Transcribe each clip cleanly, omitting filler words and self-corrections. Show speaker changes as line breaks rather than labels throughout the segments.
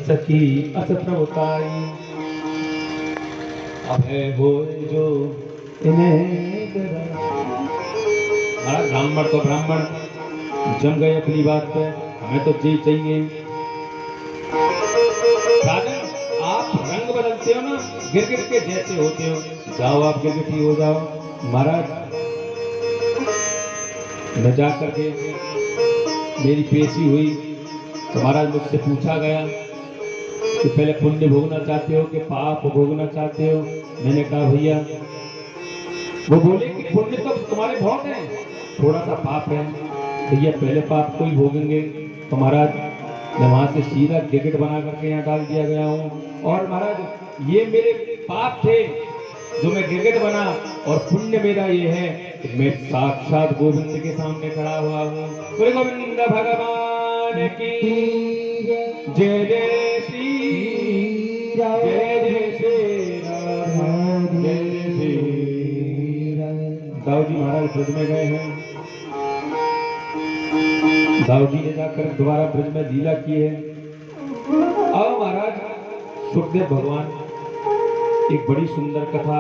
सखी अस प्रभुताई, अभय हो जो इन्हें डरा। महाराज ब्राह्मण तो ब्राह्मण जम गए अपनी बात पे, हमें तो जी चाहिए। राजन आप रंग बदलते हो ना, गिरगिट के जैसे होते हो, जाओ आप गिरगिटी हो जाओ। महाराज न जा करके मेरी पेशी हुई तो महाराज मुझसे पूछा गया कि पहले पुण्य भोगना चाहते हो कि पाप भोगना चाहते हो। मैंने कहा भैया, वो बोले कि पुण्य तो तुम्हारे बहुत है, थोड़ा सा पाप है। भैया पहले पाप को ही भोगेंगे। तो महाराज मैं वहां से सीधा गिरगिट बना करके यहाँ डाल दिया गया हूँ। और महाराज ये मेरे पाप थे जो मैं गिरगिट बना, और पुण्य मेरा ये है कि मैं साक्षात गोविंद के सामने खड़ा हुआ हूँ। बोले गोविंद भगवान की जय जय श्री राम, जय जय श्री राम, जय जय श्री राम। दाऊ जी महाराज ब्रज में गए हैं। दाऊ जी ने जाकर दोबारा ब्रज में लीला की है। अब महाराज सुखदेव भगवान एक बड़ी सुंदर कथा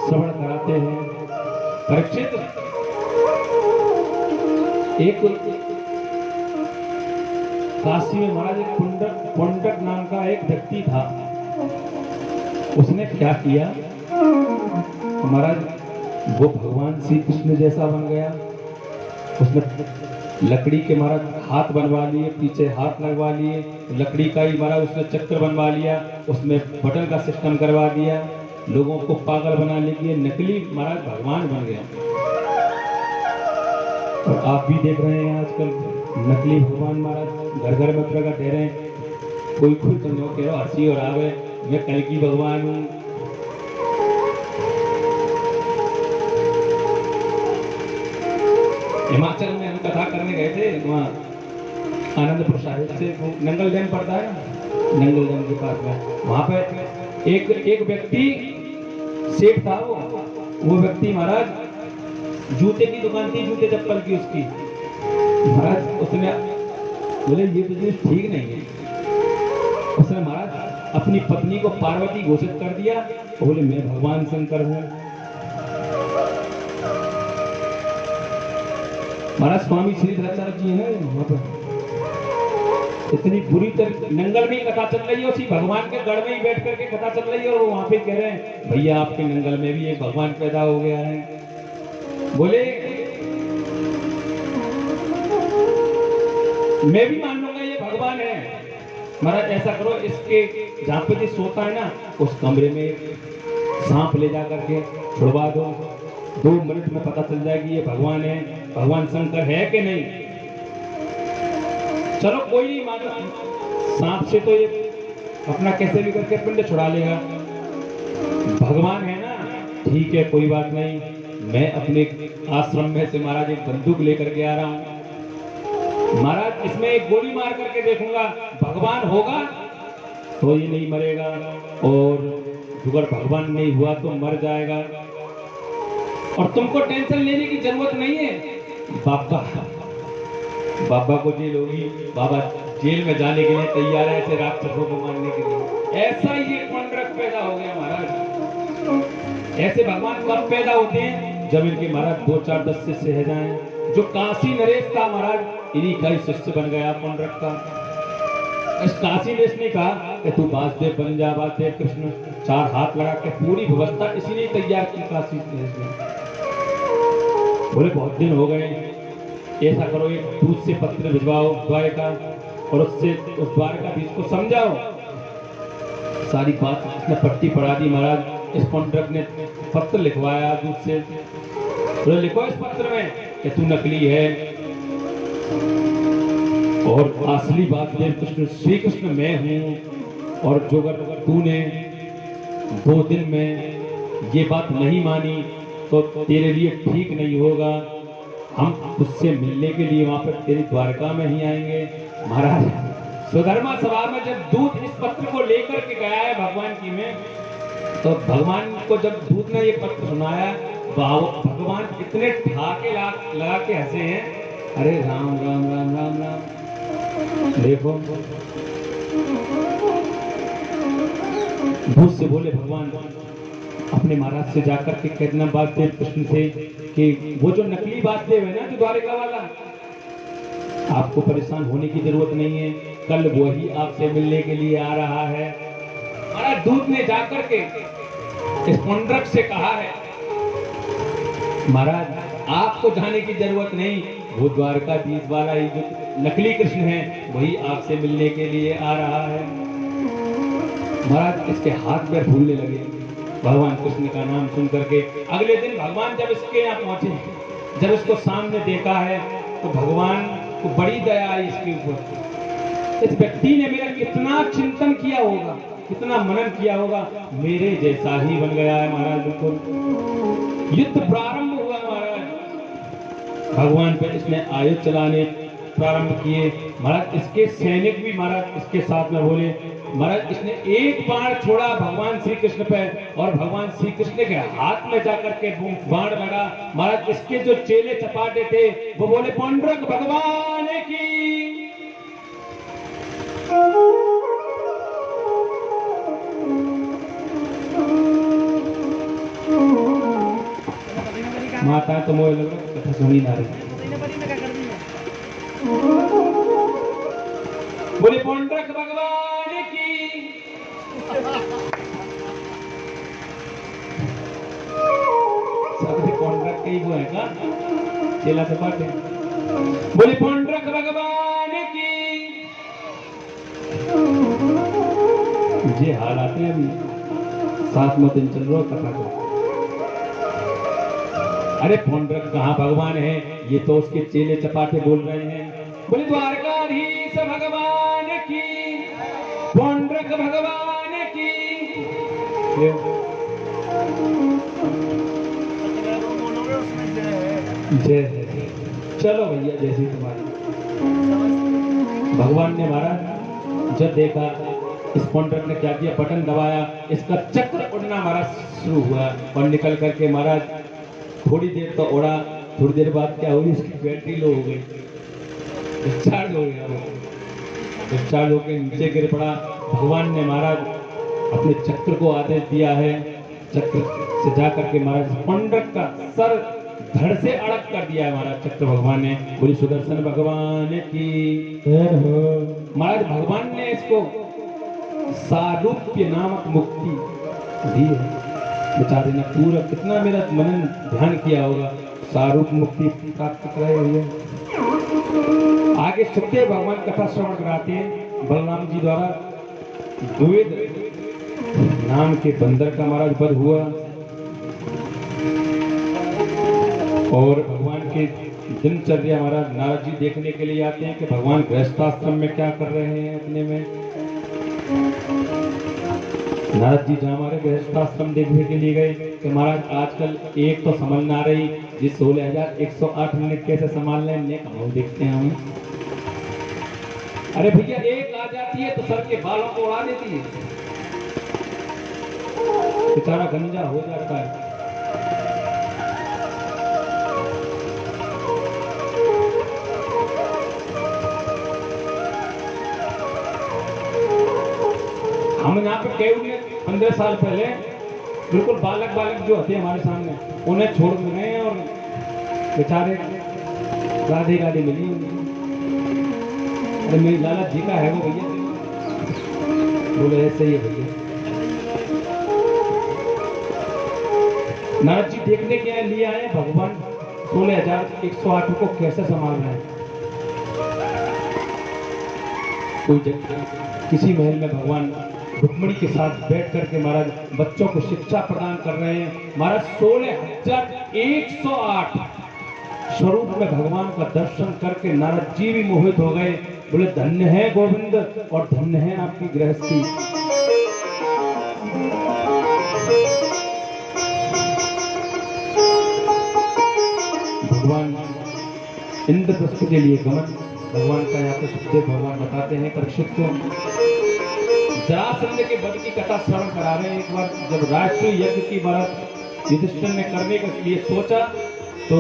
श्रवण कराते हैं। परीक्षित, एक काशी में महाराज एक पुंडक नाम का एक व्यक्ति था। उसने क्या किया, महाराज वो भगवान श्री कृष्ण जैसा बन गया। उसने लकड़ी के महाराज हाथ बनवा लिए, पीछे हाथ लगवा लिए, लकड़ी का ही महाराज उसने चक्र बनवा लिया, उसमें बटन का सिस्टम करवा दिया, लोगों को पागल बनाने के लिए नकली महाराज भगवान बन गया। और आप भी देख रहे हैं आजकल नकली भगवान महाराज घर घर में प्रकट रहे हैं। कोई खुद तो कह रहा हंसी और आवे, मैं कल की भगवान हूँ। हिमाचल में हम कथा करने गए थे, वहाँ आनंदपुर साहिब से वो नंगल डैम पड़ता है, नंगल डैम के पास में, वहाँ पे एक व्यक्ति सेठ था। वो व्यक्ति महाराज जूते की दुकान थी, जूते चप्पल की उसकी। महाराज उसने बोले ये बिजनेस ठीक नहीं है। उसने महाराज अपनी पत्नी को पार्वती घोषित कर दिया। बोले मैं भगवान शंकर हूँ। महाराज स्वामी श्री धराचार्य जी हैं वहां पर। इतनी बुरी तरह नंगल में ही कथा चल रही है, उसी भगवान के गढ़ में ही बैठ करके कथा चल रही है, और वो वहां पे कह रहे हैं भैया आपके नंगल में भी एक भगवान पैदा हो गया है। बोले मैं भी मान लूंगा ये भगवान है। महाराज ऐसा करो, इसके जहां पे सोता है ना उस कमरे में सांप ले जा करके छुड़वा दो, 2 मिनट में पता चल जाएगी ये भगवान है, भगवान शंकर है कि नहीं। चलो कोई नहीं मानो, सांप से तो ये अपना कैसे भी करके पिंड छुड़ा लेगा, भगवान है ना, ठीक है कोई बात नहीं। मैं अपने आश्रम में से महाराज एक बंदूक लेकर के आ रहा हूँ। महाराज इसमें एक गोली मार करके देखूंगा, भगवान होगा तो ये नहीं मरेगा, और अगर भगवान नहीं हुआ तो मर जाएगा। और तुमको टेंशन लेने की जरूरत नहीं है। बाबा को जेल होगी, बाबा जेल में जाने के लिए तैयार है ऐसे राक्षसों को मारने के लिए। ऐसा ही एक पुंडरक पैदा हो गया महाराज। ऐसे भगवान कब पैदा होते हैं, जब इनके महाराज 2-4 10 शिष्य रह जाएं। जो काशी नरेश था महाराज, इन्हीं का ही शिष्य बन गया पुंडरक का। इस काशी नरेश ने कहा कि तू वासुदेव बन जा, वासुदेव कृष्ण, 4 हाथ लगा के पूरी व्यवस्था इसी ने तैयार की काशी नरेश ने। बोले बहुत दिन हो गए, ऐसा करो एक दूध से पत्र भिजवाओ द्वारका, और उससे उस द्वारकाधीश को समझाओ। सारी बात उसने पट्टी पढ़ा दी महाराज। इस पुंडरक ने पत्र लिखवाया दूध से। बोले लिखो इस पत्र में कि तू नकली है और असली वासुदेव कृष्ण श्री कृष्ण मैं हूँ, और जो अगर तूने 2 दिन में ये बात नहीं मानी तो तेरे लिए ठीक नहीं होगा। हम उससे मिलने के लिए वहां पर तेरी द्वारका में ही आएंगे। महाराज सुधर्मा सभा में जब दूत इस पत्र को लेकर के गया है भगवान की में, तो भगवान को जब दूत ने ये पत्र सुनाया, भगवान इतने ठाके लगा के हंसे हैं, अरे राम राम राम राम राम। देखो भूत से बोले भगवान अपने महाराज से जाकर के कहना वासुदेव कृष्ण से कि वो जो नकली वासुदेव है ना, जो द्वारिका वाला, आपको परेशान होने की जरूरत नहीं है, कल वही आपसे मिलने के लिए आ रहा है। महाराज दूत ने जाकर के इस पुंडरक से कहा है, महाराज आपको जाने की जरूरत नहीं, वो द्वारकाधीश वाला ही जो नकली कृष्ण है वही आपसे मिलने के लिए आ रहा है। महाराज इसके हाथ पैर फूलने लगे भगवान कृष्ण का नाम सुन करके। अगले दिन भगवान जब इसके यहाँ पहुंचे, जब इसको सामने देखा है तो भगवान को बड़ी दया आई इसके ऊपर। इस व्यक्ति ने मेरा कितना चिंतन किया होगा, कितना मनन किया होगा, मेरे जैसा ही बन गया है महाराज। बिल्कुल युद्ध प्रारंभ हुआ महाराज, भगवान पर इसने आयुध चलाने प्रारंभ किए। महाराज इसके सैनिक भी महाराज इसके साथ में बोले। महाराज इसने एक बाण छोड़ा भगवान श्री कृष्ण पे और भगवान श्री कृष्ण के हाथ में जाकर के बाण लगा। महाराज इसके जो चेले चपाटे थे वो बोले पुंडरक भगवान की। माता तो मोह लग रहा कथा सुनी ना रही, बोले पुंडरक भगवान की। सब पुंडरक के ही वो है का चेला चपाटे, बोले पुंडरक भगवान की। ये हाल आते हैं अभी 7वां दिन चल रहा कथा को। अरे पुंडरक कहाँ भगवान है, ये तो उसके चेले चपाटे बोल रहे हैं। बोले द्वारकाधीश भगवान की, पुंडरक भगवान की। जय चलो भैया जैसी तुम्हारी। भगवान ने महाराज जब देखा इस पुंडरक ने क्या किया, बटन दबाया, इसका चक्र उड़ना महाराज शुरू हुआ और निकल करके महाराज थोड़ी देर तो उड़ा। थोड़ी देर बाद क्या हुई, इसकी बैटरी लो हो गई, डिस्चार्ज हो गया, डिस्चार्ज होकर नीचे गिर पड़ा। भगवान ने महाराज अपने चक्र को आदेश दिया है, चक्र से जा करके महाराज पुंडरक का सर धड़ से अलग कर दिया है महाराज चक्र भगवान ने। बोली सुदर्शन भगवान की। महाराज भगवान ने इसको सारूप्य नामक मुक्ति दी है। बेचारे ने पूरा कितना मेरा मनन ध्यान किया होगा, सारूप मुक्ति प्राप्त कराए हुए। आगे सुखदेव भगवान कथा श्रवण कराते हैं बलराम जी द्वारा। द्विवेद नाम के बंदर का महाराज वध हुआ और भगवान के दिनचर्या महाराज नारद जी देखने के लिए आते हैं कि भगवान गृहस्थाश्रम में क्या कर रहे हैं अपने में। नारद जी जहाँ हमारे गृहस्थाश्रम देखने के लिए गए कि महाराज आजकल एक तो समझ ना रही, जी 16,108 मिनट कैसे संभाल लें, ने कहा देखते हैं हम। अरे भैया एक आ जाती है तो सर के बालों को उड़ा देती है, बेचारा गंजा हो जाता है। हम यहाँ पे कई 15 साल पहले बिल्कुल बालक जो होते हैं हमारे सामने, उन्हें छोड़ गए हैं और बेचारे राधे राधे मिली। अरे मेरी लाला जी का है वो भैया, बोले ऐसे ही है भैया। नारद जी देखने के लिए आए भगवान 16,108 को कैसे संभाल रहे हैं। कोई किसी महल में भगवान रुक्मिणी के साथ बैठ करके महाराज बच्चों को शिक्षा प्रदान कर रहे हैं। महाराज 16,108 स्वरूप में भगवान का दर्शन करके नारद जी भी मोहित हो गए। बोले धन्य है गोविंद और धन्य है आपकी गृहस्थी। भगवान इंद्रप्रस्थ के लिए गमन भगवान का यहाँ पे सुखदेव भगवान बताते हैं परीक्षित को। जरासंध के वध की कथा श्रवण करा रहे हैं। एक बार जब राष्ट्रीय यज्ञ की बात युधिष्ठिर ने करने के लिए सोचा तो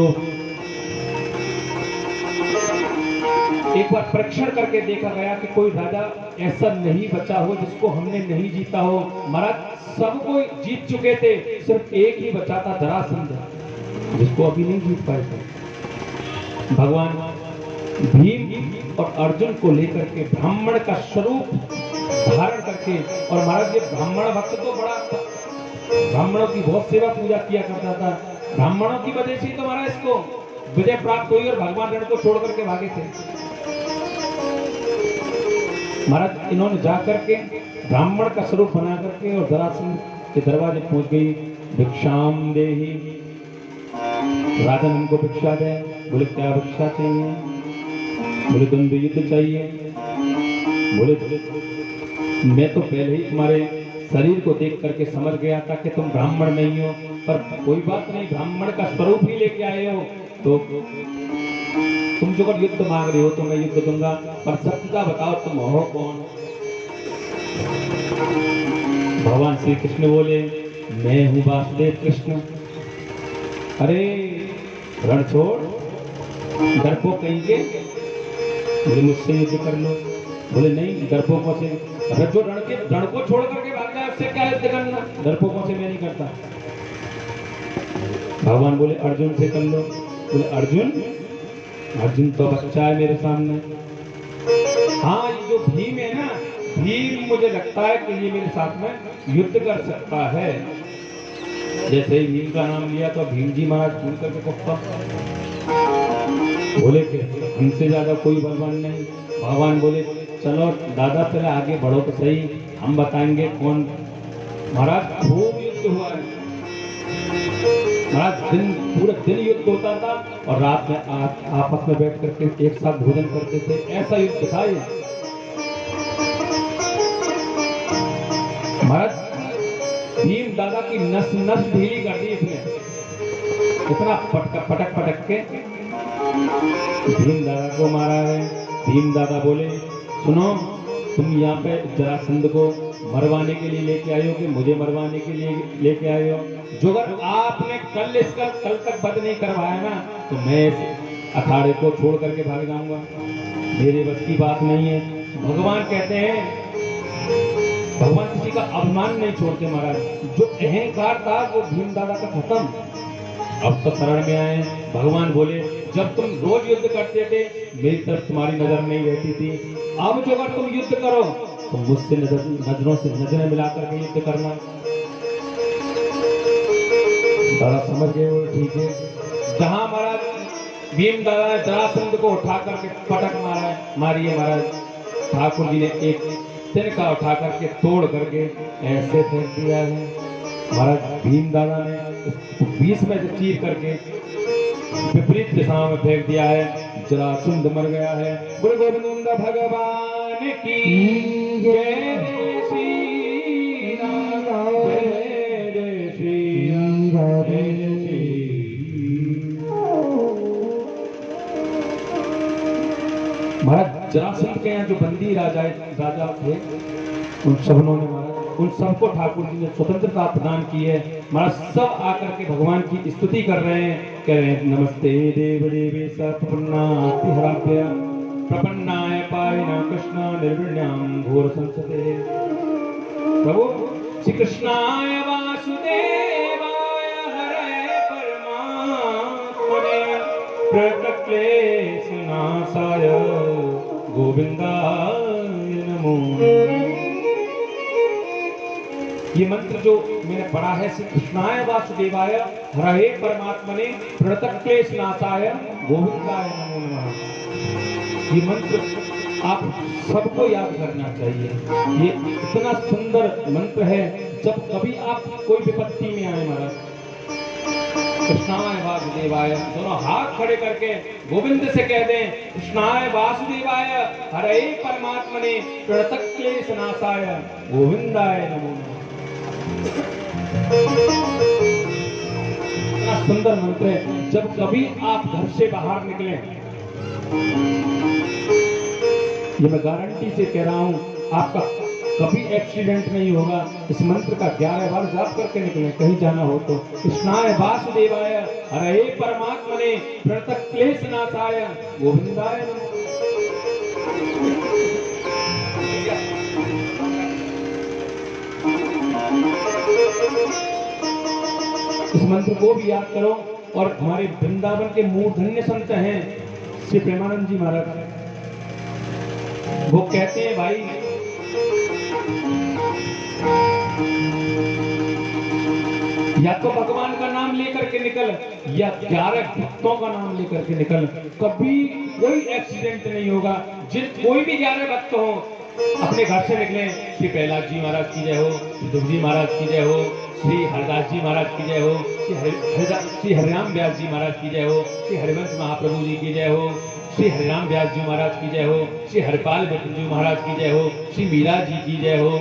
एक बार परीक्षण करके देखा गया कि कोई राजा ऐसा नहीं बचा हो जिसको हमने नहीं जीता हो। महाराज सबको जीत चुके थे, सिर्फ एक ही बचा था, जरासंध, जिसको अभी नहीं जीत पाए थे। भगवान भीम और अर्जुन को लेकर के ब्राह्मण का स्वरूप धारण करके, और महाराज ये ब्राह्मण भक्त तो बड़ा ब्राह्मणों की बहुत सेवा पूजा किया करता था। ब्राह्मणों की वजह से तो महाराज इसको विजय प्राप्त हुई और भगवान रण को छोड़ करके भागे थे। महाराज इन्होंने जाकर के ब्राह्मण का स्वरूप बना करके और जरासंध के दरवाजे पहुंच गई। भिक्षाम देहि, राजा उनको भिक्षा दे। बोले क्या भिक्षा चाहिए? बोले द्वंद्व युद्ध चाहिए। बोले मैं तो पहले ही तुम्हारे शरीर को देख करके समझ गया था कि तुम ब्राह्मण नहीं हो, पर कोई बात नहीं, ब्राह्मण का स्वरूप ही लेके आए हो तो तुम जो अगर युद्ध मांग रहे हो तो मैं युद्ध दूंगा, पर सत्यता बताओ तुम हो कौन? भगवान श्री कृष्ण बोले मैं हूं वासुदेव कृष्ण। अरे रण छोड़, डरपोक कहीं के, बोले मुझसे युद्ध कर लो। बोले नहीं, डरपोकों से, अगर जो रण को छोड़ करके भाग जाए उससे क्या युद्ध करना, डरपोकों से मैं नहीं करता। भगवान बोले अर्जुन से कर लो। बोले अर्जुन? अर्जुन तो बच्चा है मेरे सामने। हाँ, ये जो भीम है ना, भीम मुझे लगता है कि ये मेरे साथ में युद्ध कर सकता है। जैसे ही भीम का नाम लिया तो भीम जी महाराज भूल करके कुप्पा बोले कि हमसे ज्यादा कोई बलवान नहीं। भगवान बोले चलो दादा पहले आगे बढ़ो तो सही, हम बताएंगे कौन। महाराज खूब युद्ध हुआ है महाराज, पूरा दिन युद्ध होता था और रात में आपस में बैठ करके एक साथ भोजन करते थे, ऐसा युद्ध था ये। महाराज भीम दादा की नस नस ढीली कर दी इसने, इतना पटक पटक के भीम दादा को मारा है। भीम दादा बोले सुनो, तुम यहाँ पे जरासंध को मरवाने के लिए लेके आए हो कि मुझे मरवाने के लिए लेके आए हो? जो अगर आपने कल तक वध नहीं करवाया ना तो मैं इस अखाड़े को छोड़ करके भाग जाऊंगा, मेरे बस की बात नहीं है। भगवान कहते हैं, भगवान किसी का अभिमान नहीं छोड़ते महाराज। जो अहंकार था वो भीम दादा का खत्म, अब तो शरण में आए। भगवान बोले जब तुम रोज युद्ध करते थे मेरी तरफ तुम्हारी नजर नहीं रहती थी, अब जो अगर तुम युद्ध करो तो मुझसे नजरों से नजरें मिलाकर के युद्ध करना। दादा समझ गए वो, ठीक है। जहां महाराज भीम दादा ने जरासंध को उठा करके पटक मारी है महाराज, ठाकुर जी ने एक तिनका उठा करके तोड़ करके ऐसे फेंक दिया है महाराज। भीम दादा ने बीच में से चीर करके विपरीत दिशा में फेंक दिया है, जरासंध मर गया है। गुरु गोविंद भगवान की जय, श्री राम जय श्री राम। महाराज जरासंध के यहाँ जो बंदी राजा थे उन सबनों ने महाराज, उन सबको ठाकुर जी ने स्वतंत्रता प्रदान की है महाराज। सब आकर के भगवान की स्तुति कर रहे हैं, कह रहे हैं नमस्ते देव देवे प्रपन्नातिहराभ्य प्रपन्नाय पायिना कृष्ण निर्विण्याम घोर संसते। प्रभु श्री कृष्णाय वासुदेवाय हरे परमात्मने प्रणतक्लेशनाशाय गोविंदाय नमो। ये मंत्र जो मैंने पढ़ा है, श्री कृष्णाय वासुदेवाय हरे परमात्मने प्रणतक्लेशनाशाय गोविंदाय नमो नमः। ये मंत्र आप सबको याद करना चाहिए। ये इतना सुंदर मंत्र है, जब कभी आप कोई विपत्ति में आए महाराज, कृष्णाय वासुदेवाय दोनों हाथ खड़े करके गोविंद से कह दें, कृष्णाय वासुदेवाय हरे परमात्मने प्रणतक्लेशनाशाय गोविंदाय नमो नमः। इतना सुंदर मंत्र है। जब कभी आप घर से बाहर निकले, ये मैं गारंटी से कह रहा हूं, आपका कभी एक्सीडेंट नहीं होगा। इस मंत्र का 11 बार जाप करके निकले कहीं जाना हो तो। कृष्णाय वासुदेवाय हरे परमात्मने प्रणतक्लेशनाशाय गोविंदाय नमः। इस मंत्र को भी याद करो। और हमारे वृंदावन के मूर्धन्य संत हैं श्री प्रेमानंद जी महाराज, वो कहते हैं भाई या तो भगवान का नाम लेकर के निकल या 11 भक्तों का नाम लेकर के निकल, कभी कोई एक्सीडेंट नहीं होगा। कोई भी 11 भक्त हो अपने घर से निकले, श्री प्रहलाद जी महाराज की जय हो, श्री ध्रुव जी महाराज की जय हो, श्री हरदास जी महाराज की जय हो, श्री हरिराम व्यास जी महाराज की जय हो, श्री हरिवंश महाप्रभु जी की जय हो, श्री हरिराम व्यास जी महाराज की जय हो, श्री हरपाल जी महाराज की जय हो, श्री मीरा जी की जय हो।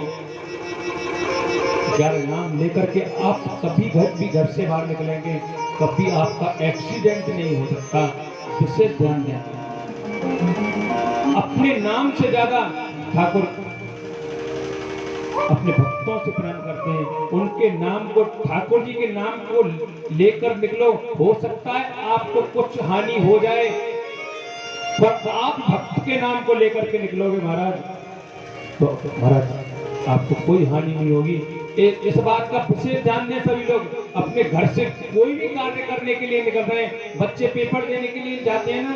11 नाम लेकर के आप कभी घर से बाहर निकलेंगे, कभी आपका एक्सीडेंट नहीं हो सकता। विशेष ध्यान दें, अपने नाम से ज्यादा ठाकुर अपने भक्तों से प्रेम करते हैं। उनके नाम को, ठाकुर जी के नाम को लेकर निकलो। हो सकता है आपको कुछ हानि हो जाए, पर आप भक्त के नाम को लेकर के निकलोगे महाराज, तो महाराज आपको कोई हानि नहीं होगी। इस बात का विशेष ध्यान दें सभी लोग। अपने घर से कोई भी कार्य करने के लिए निकल रहे हैं, बच्चे पेपर देने के लिए जाते हैं ना,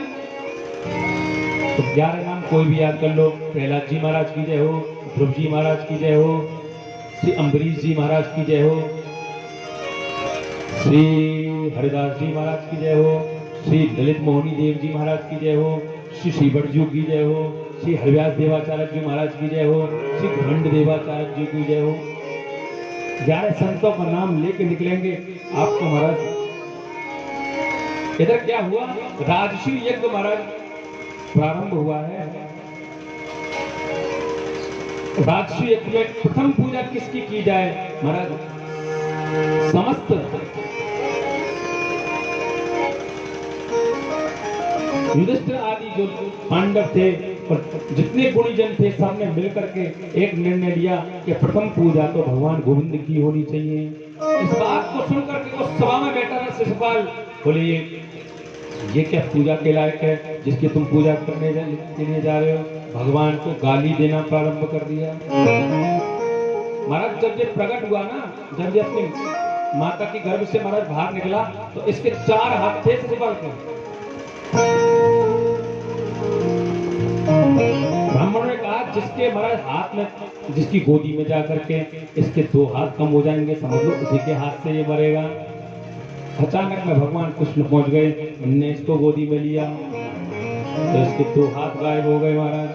तो 11 नाम कोई भी याद कर लो। प्रहलाद जी महाराज की जय हो, ध्रुव जी महाराज की जय हो, श्री अम्बरीश जी महाराज की जय हो, श्री हरिदास जी महाराज की जय हो, श्री ललित मोहनी देव जी महाराज की जय हो, श्री श्रीवटजू की जय हो, श्री हरिव्यास देवाचार्य जी महाराज की जय हो, श्री घंट देवाचार्य जी की जय हो। 11 संतों का नाम लेके निकलेंगे आपको महाराज। इधर क्या हुआ, राजश्री यज्ञ महाराज प्रारंभ हुआ है। राजश्री यज्ञ में प्रथम पूजा किसकी की जाए महाराज? समस्त युधिष्ठिर आदि जो पांडव थे और जितने गुणीजन थे, सबने मिलकर के एक निर्णय लिया कि प्रथम पूजा तो भगवान गोविंद की होनी चाहिए। इस बात को सुनकर के उस सभा में बैठा था शिशुपाल, बोले ये क्या पूजा के लायक है जिसकी तुम पूजा करने के लिए जा रहे हो? भगवान को गाली देना प्रारंभ कर दिया। महाराज जब ये प्रकट हुआ ना, जब ये अपनी माता की गर्भ से महाराज बाहर निकला, तो इसके 4 हाथ थे शिशुपाल के। ब्राह्मणों ने कहा जिसके महाराज हाथ में, जिसकी गोदी में जाकर के इसके 2 हाथ कम हो जाएंगे, समझ लो उसी के हाथ से ये मरेगा। अचानक में भगवान कृष्ण पहुंच गए, उन्होंने इसको गोदी में लिया तो इसके 2 हाथ गायब हो गए महाराज।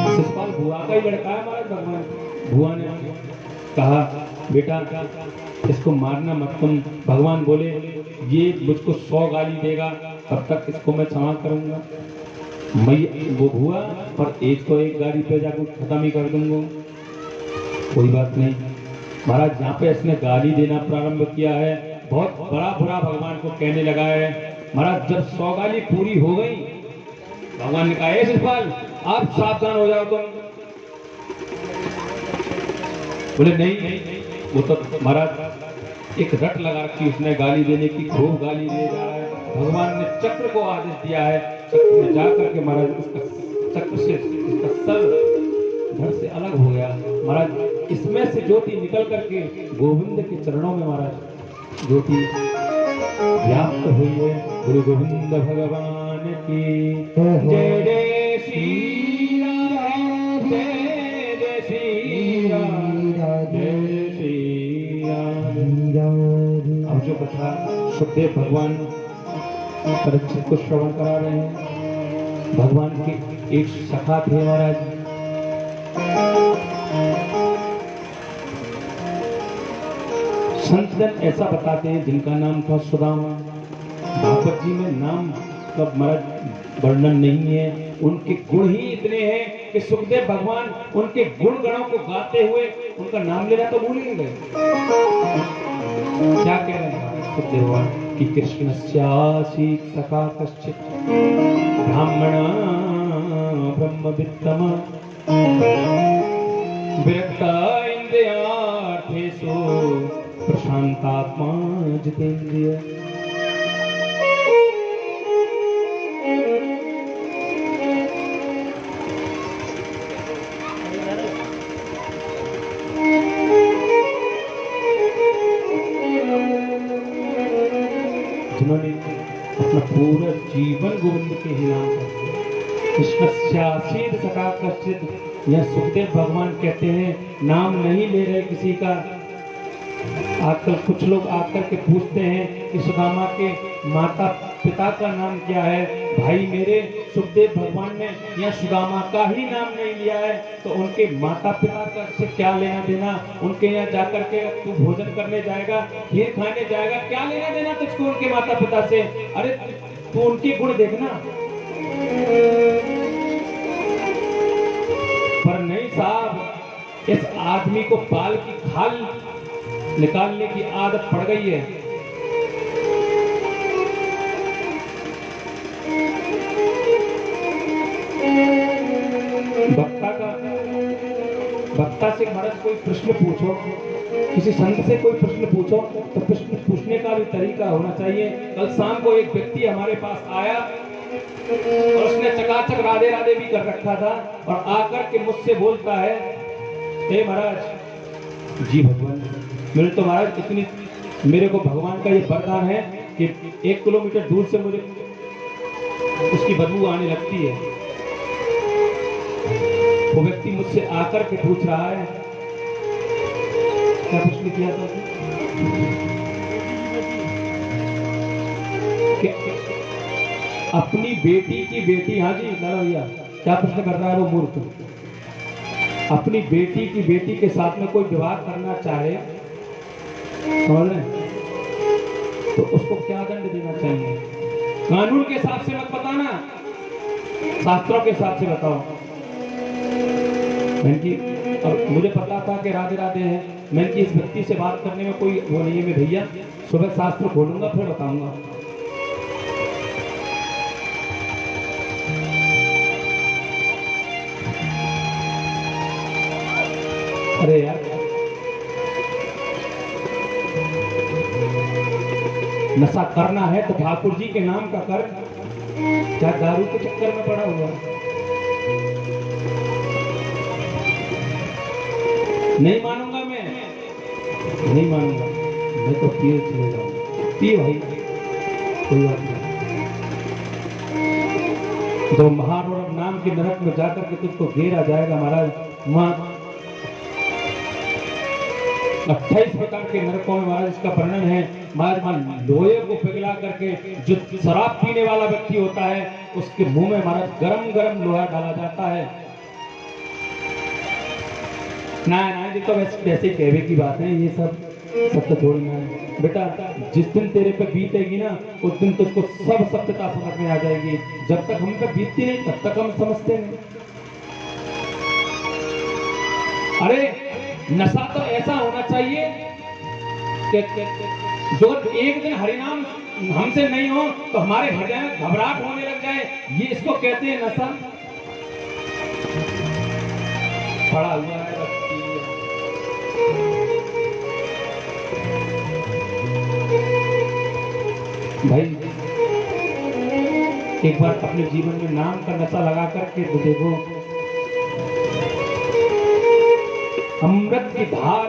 शिशुपाल भुआ का ही लड़का है महाराज। भगवान भुआ ने कहा बेटा इसको मारना मत तुम। भगवान बोले ये मुझको 100 गाली देगा तब तक इसको मैं क्षमा करूंगा। मैं वो हुआ पर एक तो एक गाड़ी पे जाकर खत्म ही कर दूंगा। कोई बात नहीं महाराज, यहाँ पे इसने गाली देना प्रारंभ किया है, बहुत बड़ा बुरा भगवान को कहने लगा है महाराज। जब 100 गाली पूरी हो गई, भगवान ने कहा शिशुपाल आप सावधान हो जाओ तुम। बोले नहीं, वो तो महाराज एक रट लगा रखी उसने गाली देने की, खूब गाली दे जा रहा है। भगवान ने चक्र को आदेश दिया है, चक्र में जाकर के महाराज उसका चक्र से इसका सर धड़ से अलग हो गया महाराज। इसमें से ज्योति निकल करके गोविंद के चरणों में महाराज ज्योति व्याप्त हुई है। गुरु गोविंद भगवान की जय जय श्री राम, जय जय श्री राम, जय श्री राम। अब जो कथा सुखदेव भगवान परीक्षित को श्रवण करा रहे हैं, भगवान के एक सखा थे महाराज, संतजन ऐसा बताते हैं जिनका नाम था सुदामा। भागवत जी में नाम का महाराज वर्णन नहीं है, उनके गुण ही इतने हैं कि सुखदेव भगवान उनके गुण गणों को गाते हुए उनका नाम लेना तो भूल ही गए। क्या कह रहे हैं सुखदेव भगवान कि कृष्णस्यासी सखा कश्चित् ब्राह्मणा ब्रह्मवित्तम विरक्ता इंद्रियार्थेषु प्रशांतात्मा जितेंद्रिय। पूरा जीवन गोविंद के ही नाम करते। कृष्णस्यासीद सखा कश्चित, यह सुखदेव भगवान कहते हैं नाम नहीं ले रहे किसी का। आजकल कुछ लोग आकर के पूछते हैं कि सुदामा के माता पिता का नाम क्या है। भाई मेरे, सुखदेव भगवान ने यहाँ सुदामा का ही नाम नहीं लिया है, तो उनके माता पिता का से क्या लेना देना। उनके यहाँ जाकर के तू भोजन करने जाएगा, खीर खाने जाएगा, क्या लेना देना तुझको उनके माता पिता से। अरे तू उनके गुण देखना। पर नहीं साहब, इस आदमी को बाल की खाल निकालने की आदत पड़ गई है। वक्ता से महाराज कोई प्रश्न पूछो, किसी संत से कोई प्रश्न पूछो, तो प्रश्न पूछने का भी तरीका होना चाहिए। कल शाम को एक व्यक्ति हमारे पास आया और उसने चकाचक राधे राधे भी कर रखा था, और आकर के मुझसे बोलता है, हे महाराज जी भगवान, मेरे तो महाराज इतनी, मेरे को भगवान का ये वरदान है कि 1 किलोमीटर दूर से मुझे उसकी बदबू आने लगती है। वो व्यक्ति मुझसे आकर के पूछ रहा है, क्या प्रश्न किया था कि अपनी बेटी की बेटी, हाँ जी लाला भैया, क्या प्रश्न कर रहा है वो मूर्ख। अपनी बेटी की बेटी के साथ में कोई विवाह करना चाहे, समझ रहे, तो उसको क्या दंड देना चाहिए। कानून के हिसाब से मत बताना, शास्त्रों के हिसाब से बताओ। मैंने और मुझे पता था कि राधे राधे है, मैंने कि इस व्यक्ति से बात करने में कोई वो नहीं है। मैं भैया सुबह शास्त्र खोलूंगा फिर बताऊंगा। अरे यार, नशा करना है तो ठाकुर जी के नाम का कर, क्या दारू के चक्कर में पड़ा हुआ। नहीं मानूंगा मैं, नहीं मानूंगा मैं, तो पिए चले जाऊंगा। पी भाई, कोई बात नहीं। जो महारोग नाम के नरक में जाकर के तुझको घेरा जाएगा महाराज, वहां 28 प्रकार के नरकों में महाराज इसका वर्णन है। महाराज लोहे को पिघला करके जो शराब पीने वाला व्यक्ति होता है, उसके मुंह में महाराज गरम गरम लोहा डाला जाता है। ना जी, तो वैसे कहवे की बात है, ये सब सत्य थोड़ी ना है बेटा। जिस दिन तेरे पे बीतेगी ना, उस दिन तुझको सब सत्यता समझ में आ जाएगी। जब तक हम पे बीतती नहीं तब तक हम समझते नहीं। अरे नशा तो ऐसा होना चाहिए कि जो एक दिन हरिनाम हमसे नहीं हो तो हमारे हृदय में घबराहट होने लग जाए, ये इसको कहते हैं नशा। पड़ा हुआ है भाई, एक बार अपने जीवन में नाम का नशा लगा करके तो देखो, अमृत की धार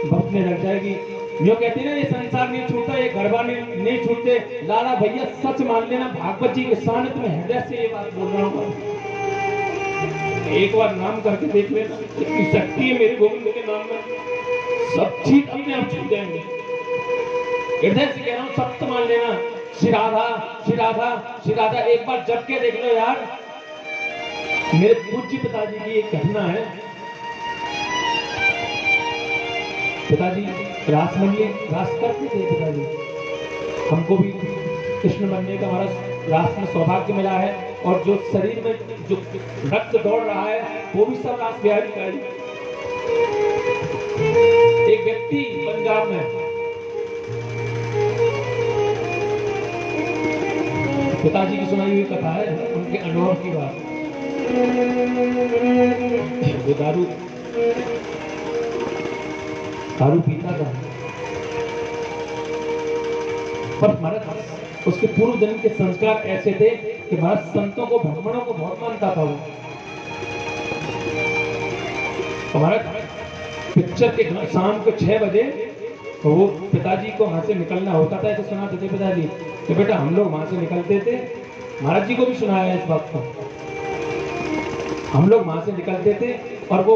बरसने लग जाएगी। जो कहते हैं ना, ये संसार नहीं छूटता, ये गरबा नहीं छूटते। लाला भैया सच मान लेना, भागवत जी के सानिध्य में हृदय से ये बात बोल रहा हूँ। एक बार नाम करके देख लेना, इतनी शक्ति है मेरे गोविंद के नाम में, सब चीज अपने आप छूट जाएंगे। हृदय से कह रहा हूँ, सत्य मान लेना। श्री राधा श्री राधा श्री राधा एक बार जप के देख लो यार। मेरे पूज्य पिताजी की एक घटना है। पिताजी रास मंडली रास करते थे पिताजी। हमको भी कृष्ण बनने का हमारा रास में सौभाग्य मिला है, और जो शरीर में जो रक्त दौड़ रहा है वो भी सब रास बिहारी का ही। एक व्यक्ति पंजाब में, पिताजी की सुनाई हुई कथा है, उनके अनुभव की बात। वो दारू पीता था, पर महाराज उसके पूर्व जन्म के संस्कार ऐसे थे कि महाराज संतों को, ब्राह्मणों को बहुत मानता था वो। महाराज पिक्चर के शाम को 6 बजे तो वो पिताजी को वहां से निकलना होता था तो सुनाते थे पिताजी कि बेटा हम लोग वहां से निकलते थे, महाराज जी को भी सुनाया इस बात को। हम लोग वहां से निकलते थे और वो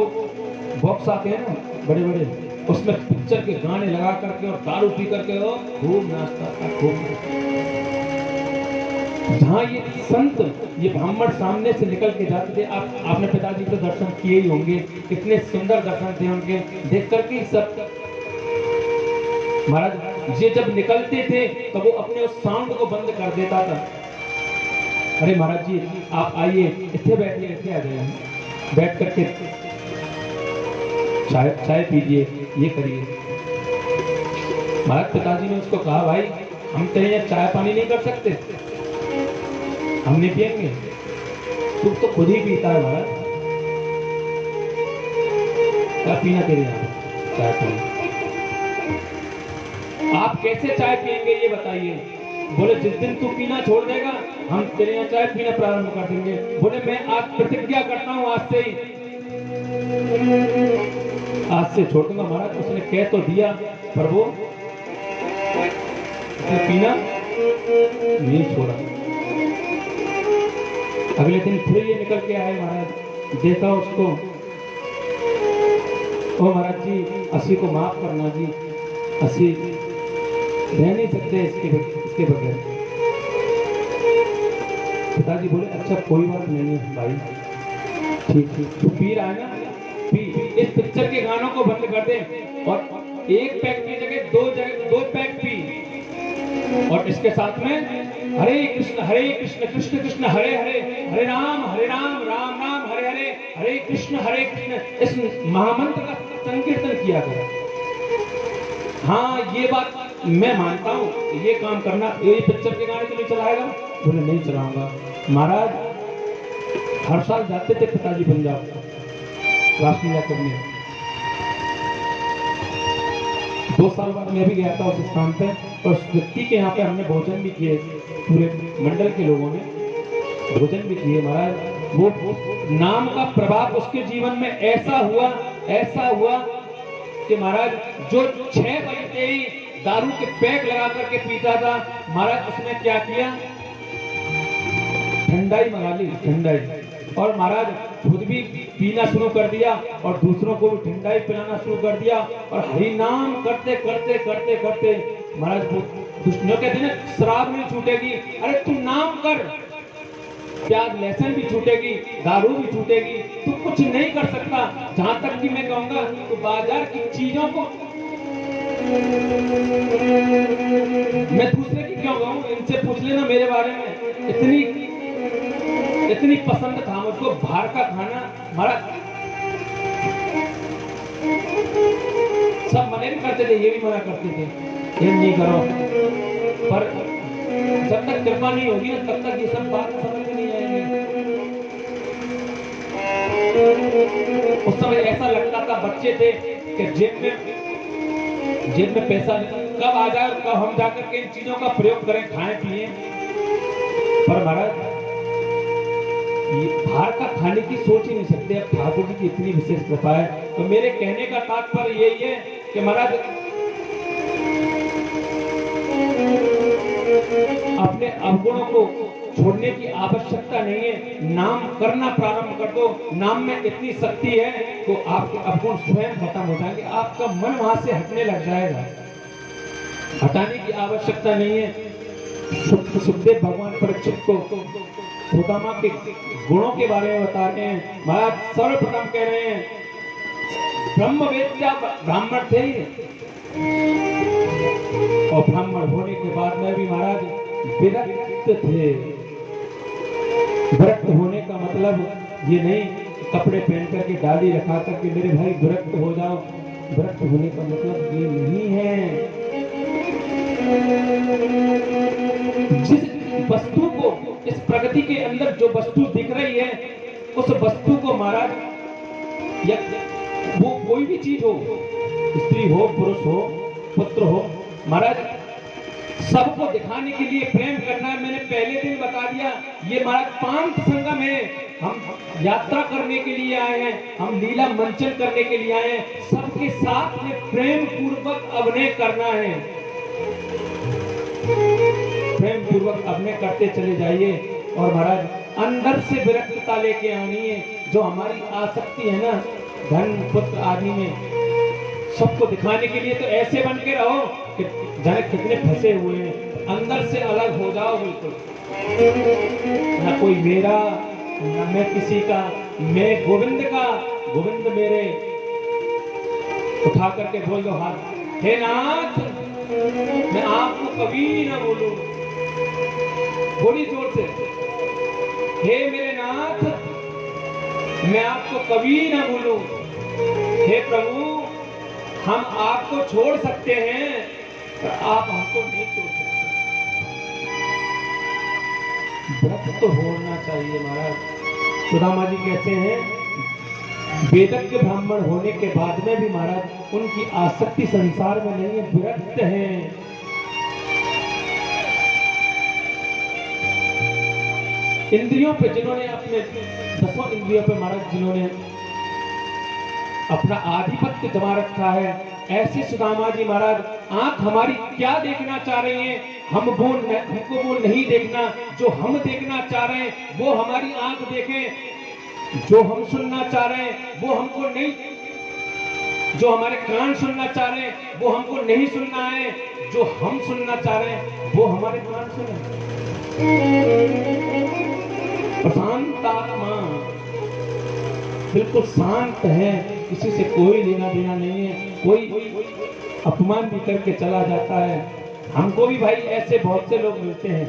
बॉक्स आते हैं ना बड़े बड़े, उसमें पिक्चर के गाने लगा करके और दारू पी करके वो खूब नाचता था, खूब। जहाँ ये संत, ये ब्राह्मण सामने से निकल के जाते थे, आपने पिताजी के दर्शन किए ही होंगे, कितने सुंदर दर्शन थे उनके, देख करके सब। महाराज ये जब निकलते थे तो वो अपने उस साउंड को बंद कर देता था। अरे महाराज जी आप आइए, इतने बैठिए, इतने आ जाइए, बैठ करके चाय पीजिए, ये करिए। महाराज पिताजी ने उसको कहा भाई हम तेरे यहाँ चाय पानी नहीं कर सकते, हम नहीं पिएंगे, तू तो खुद ही पीता है महाराज, क्या पीना तेरे यहाँ चाय पानी, आप कैसे चाय पिएंगे ये बताइए। बोले जिस दिन तू पीना छोड़ देगा हम तेरे यहाँ चाय पीना प्रारंभ कर देंगे। बोले मैं आज प्रतिज्ञा करता हूँ आज से ही, आज से छोड़ दूंगा। महाराज उसने कह तो दिया पर वो पीना नहीं छोड़ा। अगले दिन फिर ये निकल के आए महाराज, देखा उसको, ओ महाराज जी अस्सी को माफ करना जी, अस्सी रह नहीं सकते इसके बगैर। पिताजी बोले अच्छा कोई बात नहीं है भाई, ठीक ठीक, तू पी रहा है ना, पी, इस पिक्चर के गानों को बंद कर दे और एक पैक की जगह दो पैक पी, और इसके साथ में हरे कृष्ण कृष्ण कृष्ण हरे हरे, हरे राम राम राम हरे हरे, हरे कृष्ण इस महामंत्र का संकीर्तन किया गया। हाँ ये बात मैं मानता हूँ, ये काम करना, ये पिक्चर के गाने तो नहीं चलाएगा, बोले नहीं चलाऊंगा। महाराज हर साल जाते थे पिताजी पंजाब रासलीला करने, 2 साल बाद मैं भी गया था उस स्थान पे, और उस व्यक्ति के यहाँ पे हमने भोजन भी किए, पूरे मंडल के लोगों ने भोजन भी किए। महाराज वो नाम का प्रभाव उसके जीवन में ऐसा हुआ कि महाराज जो 6 बजते ही दारू के पैक लगा करके पीता था, महाराज उसने क्या किया, ठंडाई मंगा ली, ठंडाई, और महाराज खुद भी पीना शुरू कर दिया और दूसरों को भी ठंडाई पिलाना शुरू कर दिया, और हरि नाम करते करते करते करते महाराज दुष्टों कहते हैं शराब नहीं छूटेगी, अरे तू नाम कर, प्याज लहसुन भी छूटेगी, दारू भी छूटेगी, तू कुछ नहीं कर सकता। जहां तक कि मैं कहूंगा तो बाजार की चीजों को मैं दूसरे की क्यों कहूं, इनसे पूछ लेना मेरे बारे में। इतनी पसंद था मुझको बाहर का खाना, हमारा सब मना भी करते थे, ये भी मना करते थे, ये नहीं करो, पर जब तक कृपा नहीं होगी ना तब तक ये सब बात समझ में नहीं आएगी। उस समय ऐसा लगता था, बच्चे थे कि जेब में पैसा कब आ जाए, कब हम जाकर के इन चीजों का प्रयोग करें, खाएं पिए। पर महाराज ये बाहर का खाने की सोच ही नहीं सकते, अब ठाकुर जी की इतनी विशेष कृपा है। तो मेरे कहने का तात्पर्य यही है कि महाराज अपने अवगुणों को छोड़ने की आवश्यकता नहीं है, नाम करना प्रारंभ कर दो, नाम में इतनी शक्ति है तो आपके अवगुण स्वयं खत्म हो जाएंगे, आपका मन वहां से हटने लग जाएगा, हटाने की आवश्यकता नहीं है। सुखदेव भगवान परीक्षित को सुदामा के गुणों के बारे में बता रहे हैं। महाराज सर्वप्रथम कह रहे हैं ब्रह्मवेत्ता ब्राह्मण थे, और ब्राह्मण होने के बाद में भी महाराज विरक्त थे। विरक्त होने का मतलब ये नहीं कपड़े पहन करके डाली रखा करके मेरे भाई विरक्त हो जाओ, विरक्त होने का मतलब ये नहीं है। जिस वस्तु को, इस प्रगति के अंदर जो वस्तु दिख रही है, उस वस्तु को महाराज या वो कोई भी चीज हो, स्त्री हो, पुरुष हो, पुत्र हो, महाराज सबको दिखाने के लिए प्रेम करना है। मैंने पहले दिन बता दिया, ये महाराज पांच संगम है, हम यात्रा करने के लिए आए हैं, हम लीला मंचन करने के लिए आए हैं। सबके साथ में प्रेम पूर्वक अभिनय करना है, प्रेम पूर्वक अभिनय करते चले जाइए। और महाराज अंदर से विरक्तता लेके आनी है। जो हमारी आसक्ति है ना धन पुत्र आदि में, सबको दिखाने के लिए तो ऐसे बन के रहो कि जाने कितने फंसे हुए हैं। अंदर से अलग हो जाओ बिल्कुल। ना कोई मेरा, ना मैं किसी का, मैं गोविंद का, गोविंद मेरे। उठा करके बोल दो हाथ, हे नाथ मैं आपको कभी ना बोलूं, थोड़ी जोर से, हे मेरे नाथ मैं आपको कभी ना भूलूं। हे प्रभु हम आपको छोड़ सकते हैं पर आप हमको नहीं छोड़ सकते। व्रत तो होना चाहिए महाराज। सुदामा जी कहते हैं वेदज्ञ ब्राह्मण होने के बाद में भी महाराज उनकी आसक्ति संसार में नहीं है, विरक्त हैं। इंद्रियों पे जिन्होंने अपने 10 इंद्रियों पे महाराज जिन्होंने अपना आधिपत्य जमा रखा है, ऐसे सुदामा जी महाराज आंख हमारी क्या देखना चाह रही है, हमको वो नहीं देखना। जो हम देखना चाह रहे हैं वो हमारी आंख देखें, जो हम सुनना चाह रहे हैं वो हमको नहीं, जो हमारे कान सुनना चाह रहे हैं वो हमको नहीं सुनना है, जो हम सुनना चाह रहे हैं वो हमारे कान सुने। प्रशांत आत्मा बिल्कुल शांत है, किसी से कोई लेना देना नहीं है। कोई अपमान भी करके चला जाता है। हमको भी भाई ऐसे बहुत से लोग मिलते हैं।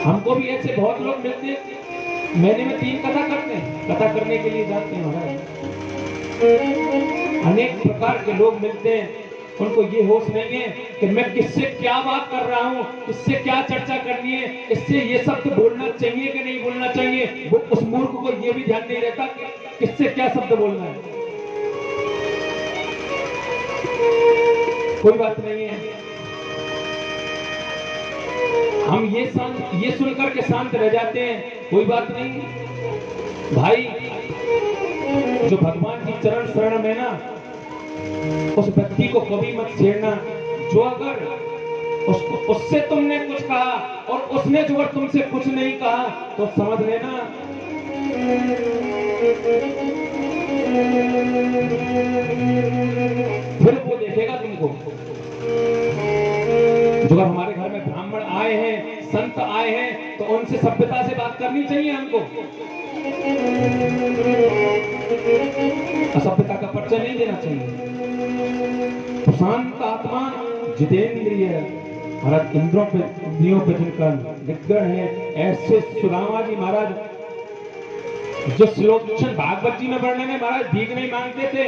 हमको भी ऐसे बहुत लोग मिलते हैं। महीने में 3 कथा करते हैं, कथा करने के लिए जाते हैं महाराज। अनेक प्रकार के लोग मिलते हैं, उनको ये होश नहीं है कि मैं किससे क्या बात कर रहा हूँ, किससे क्या चर्चा करनी है, इससे ये शब्द बोलना चाहिए कि नहीं बोलना चाहिए। वो उस मूर्ख को ये भी ध्यान नहीं रहता कि किससे क्या शब्द बोलना है। कोई बात नहीं है, हम ये सुनकर के शांत रह जाते हैं। कोई बात नहीं भाई, जो भगवान की चरण शरण में ना उस व्यक्ति को कभी मत छेड़ना। जो अगर उससे तुमने कुछ कहा और उसने जो अगर तुमसे कुछ नहीं कहा तो समझ लेना फिर वो देखेगा तुमको। जो अगर हमारे घर में ब्राह्मण आए हैं, संत आए हैं तो उनसे सभ्यता से बात करनी चाहिए हमको। असभ्यता का परिचय नहीं देना चाहिए। शांत आत्मा जितेंद्रिय महाराज, इंद्रियों पे जिनका निग्रह है, ऐसे सुदामा जी महाराज जो श्लोक भागवत जी में वर्णन है महाराज, भीख नहीं मांगते थे।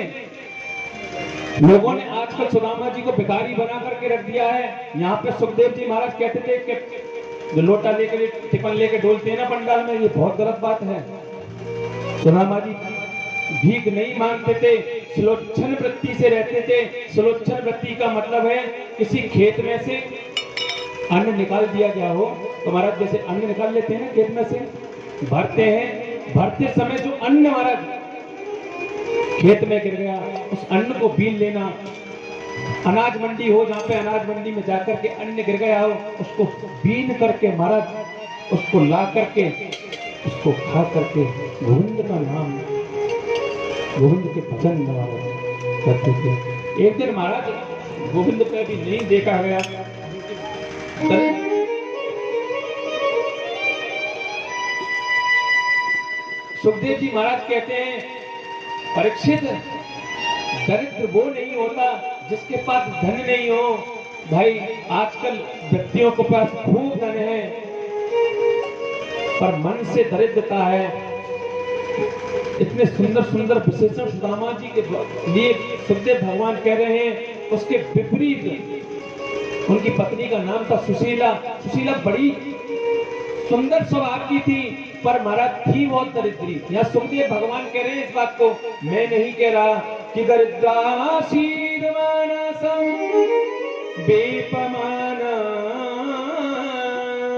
लोगों ने आजकल सुदामा जी को भिखारी बना करके रख दिया है। यहाँ पे सुखदेव जी महाराज कहते थे कि जो लोटा लेकर टिफिन लेकर डोलते हैं ना पंडाल में, ये बहुत गलत बात है। सुदामा जी भीख नहीं मांगते थे, सुलोचन वृत्ति से रहते थे। सुलोचन वृत्ति का मतलब है किसी खेत में से अन्न निकाल दिया गया हो तो महाराज जैसे अन्न निकाल लेते हैं ना खेत में से, भरते हैं, भरते समय जो अन्न महाराज खेत में गिर गया उस अन्न को बीन लेना। अनाज मंडी हो जहाँ पे अनाज मंडी में जाकर के अन्न गिर गया हो उसको बीन करके महाराज उसको ला करके उसको खा करके गोविंद का नाम, गोविंद के भजन करते थे। एक दिन महाराज गोविंद पे भी नहीं देखा गया। सुखदेव जी महाराज कहते हैं परीक्षित, दरिद्र वो नहीं होता जिसके पास धन नहीं हो। भाई आजकल व्यक्तियों के पास खूब धन है पर मन से दरिद्रता है। इतने सुंदर सुंदर विशेषण सुदामा जी के लिए सुखदेव भगवान कह रहे हैं। उसके विपरीत उनकी पत्नी का नाम था सुशीला। सुशीला बड़ी सुंदर स्वभाव की थी पर महाराज थी बहुत दरिद्री। यहाँ सुखदेव भगवान कह रहे हैं इस बात को, मैं नहीं कह रहा कि दरिद्राशीर्वाणसं वेपमाना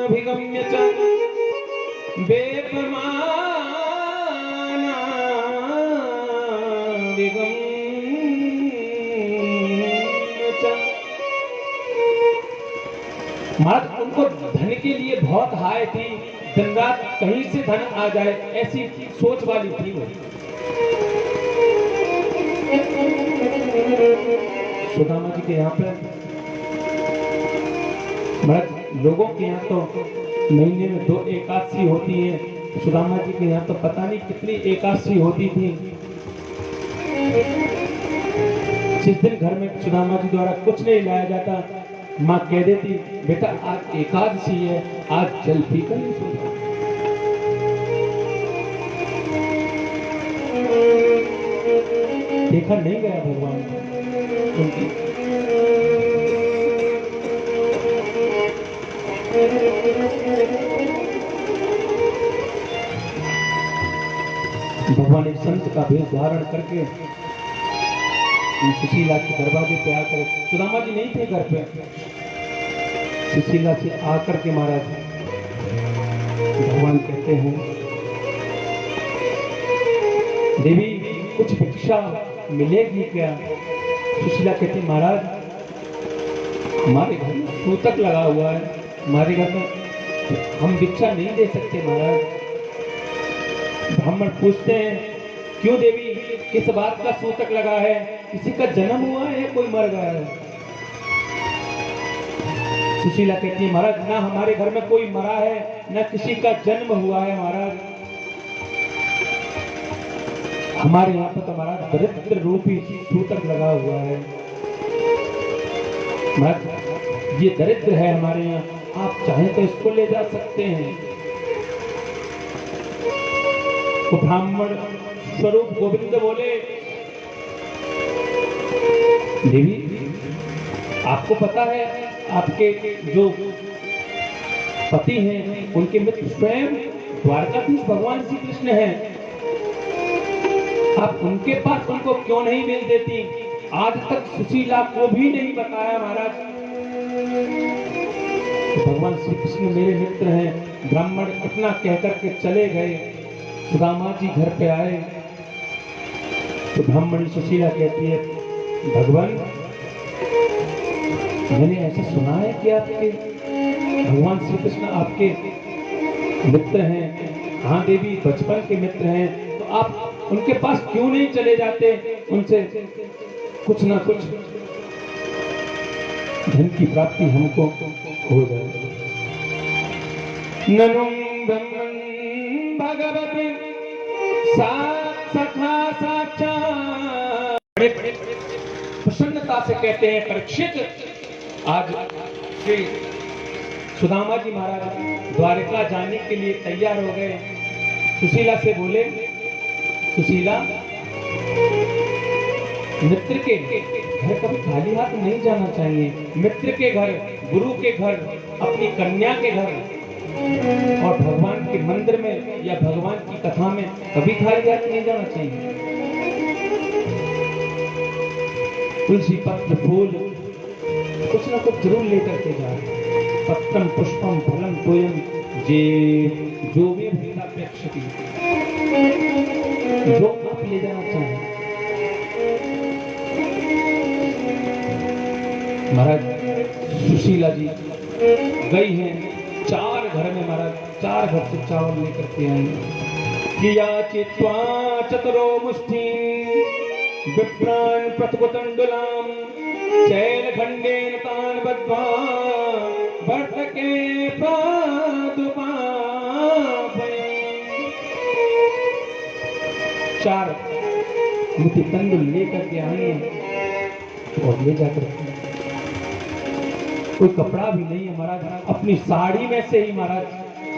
अभिगम्य च महाराज उनको धन के लिए बहुत हाय थी, दिन रात कहीं से धन आ जाए ऐसी सोच वाली थी वो। सुदामा जी के यहाँ पे महाराज लोगों के यहाँ तो महीने में 2 एकादशी होती है, सुदामा जी के यहाँ तो पता नहीं कितनी एकादशी होती थी। जिस दिन घर में सुदामा जी द्वारा कुछ नहीं लाया जाता, माँ कह देती बेटा आज एकादशी है, आज जल पीकर नहीं सोना। देखा नहीं गया भगवान उनकी। भगवान एक संत का भेष धारण करके सुशीला के दरवाजे पे आकर, सुदामा जी नहीं थे घर पे, सुशीला से आकर के महाराज भगवान कहते हैं देवी कुछ भिक्षा मिलेगी क्या? सुशीला कहती महाराज हमारे घर में सूतक लगा हुआ है, हमारे घर में हम भिक्षा नहीं दे सकते महाराज। ब्राह्मण पूछते हैं क्यों देवी, किस बात का सूतक लगा है? किसी का जन्म हुआ है या कोई मर गया है? सुशीला कहती है महाराज ना हमारे घर में कोई मरा है, ना किसी का जन्म हुआ है महाराज। हमारे यहाँ पर तो हमारा दरिद्र रूपी सूतक लगा हुआ है महाराज, ये दरिद्र है हमारे यहाँ, आप चाहें तो इसको ले जा सकते हैं। तो ब्राह्मण स्वरूप गोविंद बोले देवी आपको पता है आपके जो पति हैं उनके मित्र स्वयं द्वारकाधीश भगवान श्री कृष्ण हैं, आप उनके पास उनको क्यों नहीं मिल देती? आज तक सुशीला को भी नहीं बताया महाराज। तो भगवान श्री कृष्ण मेरे मित्र हैं। ब्राह्मण इतना कहकर के चले गए, सुदामा जी घर पे आए तो ब्राह्मणी सुशीला कहती है भगवान मैंने ऐसा सुना है कि आपके भगवान श्री कृष्ण आपके मित्र हैं। हाँ देवी बचपन के मित्र हैं, तो आप उनके पास क्यों नहीं चले जाते, उनसे कुछ ना कुछ धन की प्राप्ति हमको हो जाए। ननुम ब्रह्मन् भगवती सखा साक्षात्। बड़े प्रसन्नता से कहते हैं परीक्षित आज श्री सुदामा जी महाराज द्वारका जाने के लिए तैयार हो गए। सुशीला से बोले सुशीला मित्र के घर कभी खाली हाथ नहीं जाना चाहिए। मित्र के घर, गुरु के घर, अपनी कन्या के घर और भगवान के मंदिर में या भगवान की कथा में कभी खाली हाथ नहीं जाना चाहिए। तुलसी पत्र फूल कुछ ना कुछ जरूर लेकर के जाए। पत्रम पुष्पम फलम तोयम जे जो भी भीतापेक्षति, जो आप ले जाना चाहें। महाराज सुशीला जी गई हैं 4 घर में, महाराज 4 घर से चावल लेकर के आई। किया चित्वा चतुरो मुष्टि विप्रान प्रतकुतंडुलाम शैलखंडेन तान बद्ध्वा वर्तके पादुपापये। 4 मुट्ठी तंडुल लेकर के आई और ले जाकर कोई कपड़ा भी नहीं है महाराज, अपनी साड़ी में से ही महाराज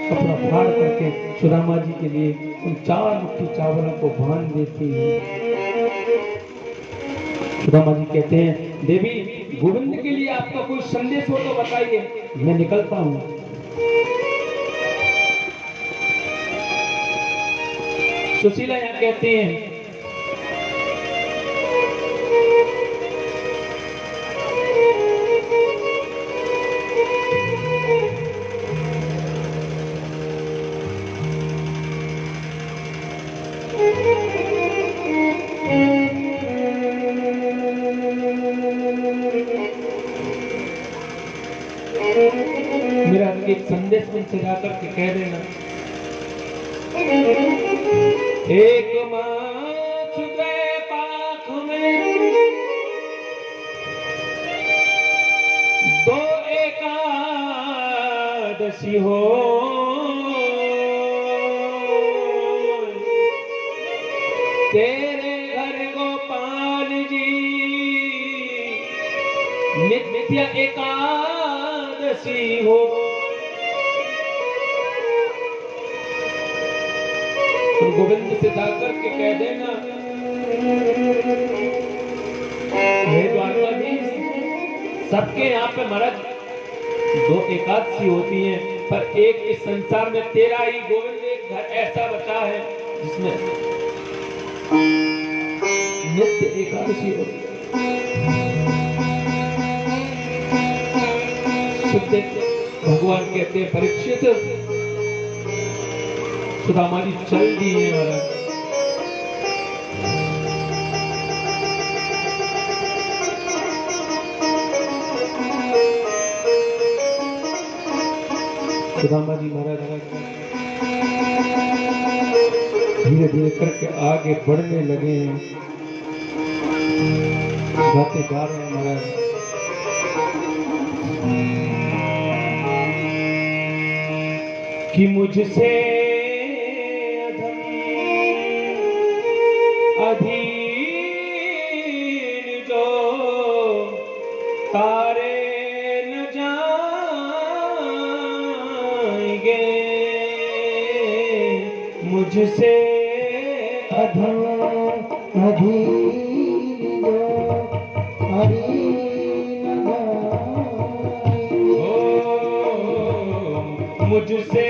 कपड़ा फाड़ करके सुदामा जी के लिए उन 4 मुट्ठी चावलों को बांध देती है। सुदामा जी कहते हैं देवी गोविंद के लिए आपका कोई संदेश हो तो बताइए, मैं निकलता हूं। सुशीला यहाँ कहती हैं एक संदेश उनसे जाकर के कह देना, एक माँ गए पाख में, दो एकादशी हो, तेरे घर गोपाल जी नित्य एकादशी हो। तो गोविंद से जाकर के कह देना, हे द्वारकाधीश, सबके यहाँ पे महाराज दो एकादशी होती हैं, पर एक इस संसार में तेरा ही गोविंद एक घर ऐसा बचा है जिसमें नित्य एकादशी होती है। भगवान कहते हैं, परीक्षित सुदामा जी चल दिए महाराज। सुदामा जी महाराज धीरे धीरे करके आगे बढ़ने लगे हैं, जाते जा रहे हैं महाराज। कि मुझसे अधीन जो तारे न जाएंगे, मुझसे
अधीन जो तारे न जाएंगे,
मुझसे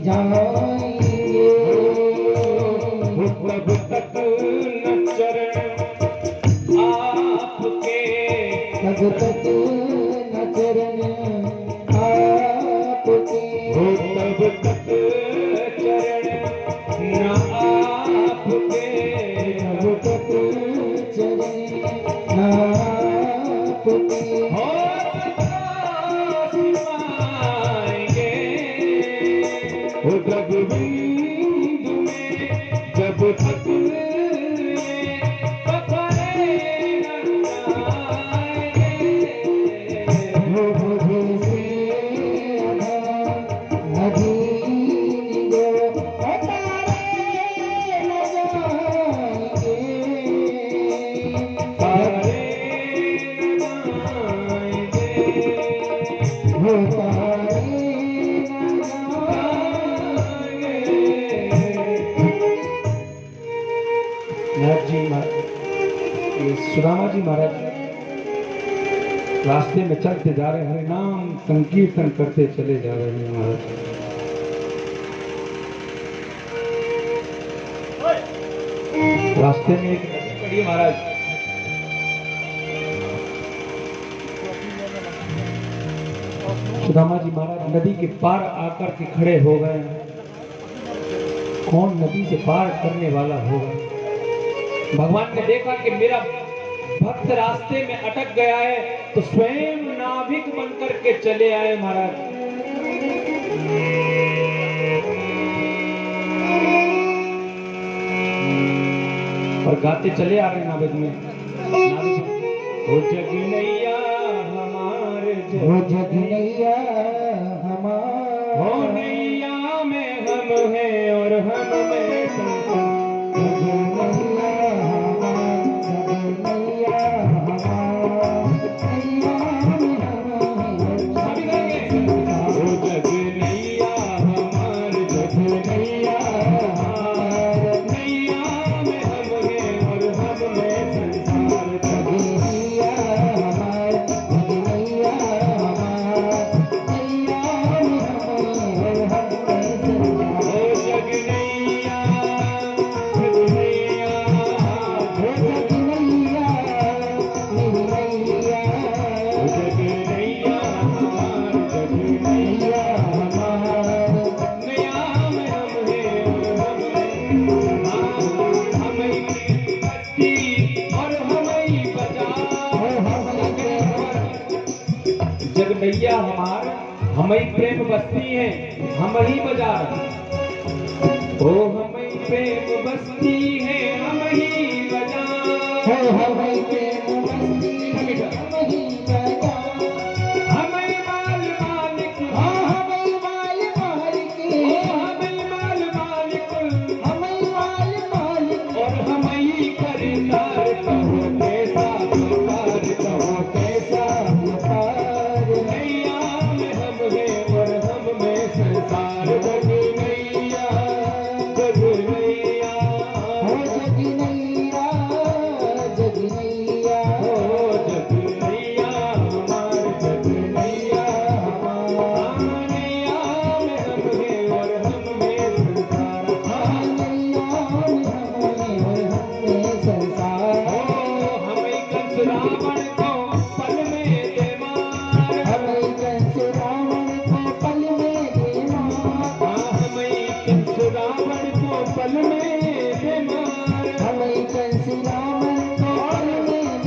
जाओ
कब तक न चरण आपके,
कब तक न चरण आपके,
तब तक चरण न आपके,
कब तक चरण आपके,
हो सिवाएंगे हो जग बिंदु में जब तक ये पकड़े न जाएंगे।
मुझे से नदी दो तारे न जाएंगे,
तारे न जाएंगे,
वो तारे न
नाथ जी ये सुदामा जी महाराज रास्ते में चलते जा रहे हैं, हरे नाम संकीर्तन करते चले जा रहे हैं महाराज। रास्ते में एक नदी पड़ी है महाराज, सुदामा जी महाराज नदी के पार आकर के खड़े हो गए। कौन नदी से पार करने वाला होगा? भगवान ने देखा कि मेरा भक्त रास्ते में अटक गया है, तो स्वयं नाविक बनकर के चले आए महाराज। और गाते चले आ रहे हैं नाविक में, नाविक हो जग नैया हमारे
वो जग नैया हमारा,
हो नैया में हम हैं और हम में संसार।
जग नैया हमारा, जग नैया हमारा, नैया में हम हैं।
सभी कहेंगे हो जग नैया हमारे, जग नैया हमारे, नैया में हम हैं और हम में संसार।
जग नैया हमारा, जग नैया हमारा, नैया में हम हैं और हम में संसार।
हो जग नैया, जग नैया,
वो जग नैया मेरी नैया,
हो जग नैया हमारे, जग नैया
नैया हमारा,
नैया में हम हैं और हम ही बस्ती और हम ही बाजार।
वो हमारे
जग नैया हमार, हम ही प्रेम बस्ती है, हम ही बाजार। ओ हम ही प्रेम बस्ती है, हम ही बाजार।
हो हमारे प्रेम बस्ती, हम ही बजा,
हम ही माल मालिक,
हाँ हम ही माल मालिक,
ओ हम ही माल मालिक,
हम ही माल मालिक,
और हम ही खरीदार। कहो कैसा व्यापार, कहो कैसा
व्यापार,
नैया में हम हैं और हम में संसार। जग नैया, जग नैया,
हो जग नैया, जग नैया,
हो जग नैया हमार, जग नैया हमार, नैया में हम हैं और हम में संसार।
हाँ नैया में हम हैं और हम में संसार।
हो हम ही कंस रावण का